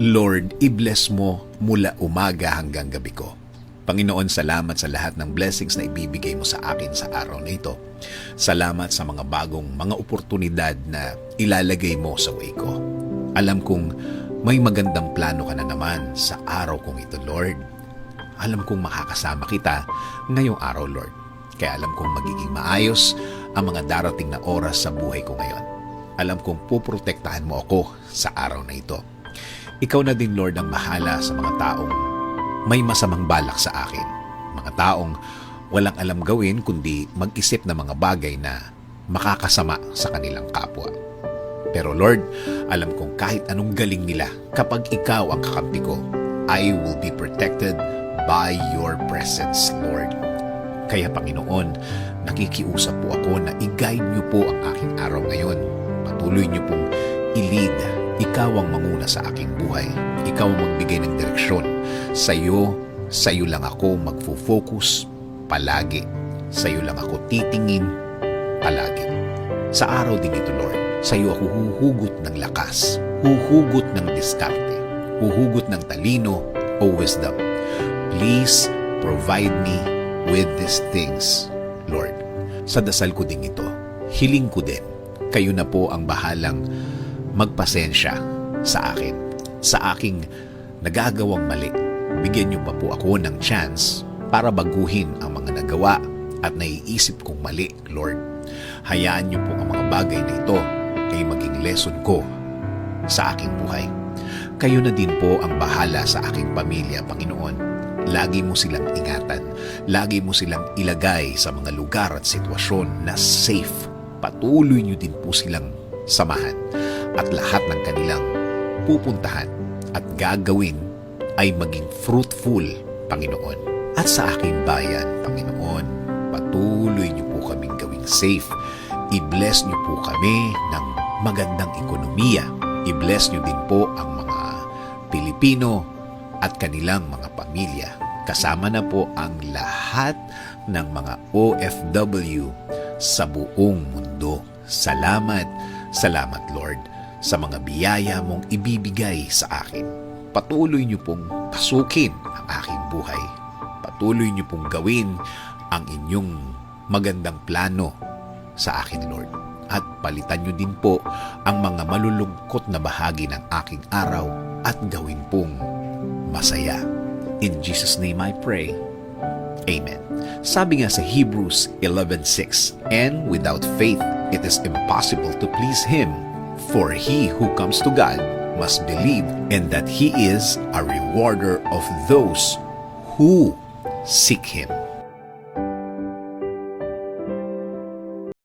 Lord, i-bless mo mula umaga hanggang gabi ko. Panginoon, salamat sa lahat ng blessings na ibibigay mo sa akin sa araw na ito. Salamat sa mga bagong mga oportunidad na ilalagay mo sa way ko. Alam kong may magandang plano ka na naman sa araw kong ito, Lord. Alam kong makakasama kita ngayong araw, Lord. Kaya alam kong magiging maayos ang mga darating na oras sa buhay ko ngayon. Alam kong puprotektahan mo ako sa araw na ito. Ikaw na din, Lord, ang bahala sa mga taong may masamang balak sa akin. Mga taong walang alam gawin kundi mag-isip ng mga bagay na makakasama sa kanilang kapwa. Pero Lord, alam kong kahit anong galing nila, kapag ikaw ang kakampi ko, I will be protected by your presence, Lord. Kaya Panginoon, nakikiusap po ako na i-guide niyo po ang aking araw ngayon. Patuloy niyo pong i-lead. Ikaw ang manguna sa aking buhay. Ikaw ang magbigay ng direksyon. Sa'yo lang ako magfo-focus palagi. Sa'yo lang ako titingin palagi. Sa araw din ito, Lord, sa'yo ako huhugot ng lakas, huhugot ng diskarte, huhugot ng talino o wisdom. Please provide me with these things, Lord. Sa dasal ko din ito, hiling ko din, kayo na po ang bahalang magpasensya sa akin, sa aking nagagawang mali. Bigyan niyo pa po ako ng chance para baguhin ang mga nagawa at naiisip kong mali, Lord. Hayaan niyo po ang mga bagay na ito ay maging lesson ko sa aking buhay. Kayo na din po ang bahala sa aking pamilya, Panginoon. Lagi mo silang ingatan. Lagi mo silang ilagay sa mga lugar at sitwasyon na safe. Patuloy niyo din po silang samahan. At lahat ng kanilang pupuntahan at gagawin ay maging fruitful, Panginoon. At sa aking bayan, Panginoon, patuloy niyo po kaming gawing safe. I-bless niyo po kami ng magandang ekonomiya. I-bless niyo din po ang mga Pilipino at kanilang mga pamilya. Kasama na po ang lahat ng mga OFW sa buong mundo. Salamat, salamat Lord, sa mga biyaya mong ibibigay sa akin. Patuloy niyo pong pasukin ang aking buhay. Patuloy niyo pong gawin ang inyong magandang plano sa akin, Lord. At palitan niyo din po ang mga malulungkot na bahagi ng aking araw at gawin pong masaya. In Jesus' name I pray. Amen. Sabi nga sa Hebrews 11:6, and without faith it is impossible to please Him. For he who comes to God must believe and that He is a rewarder of those who seek Him.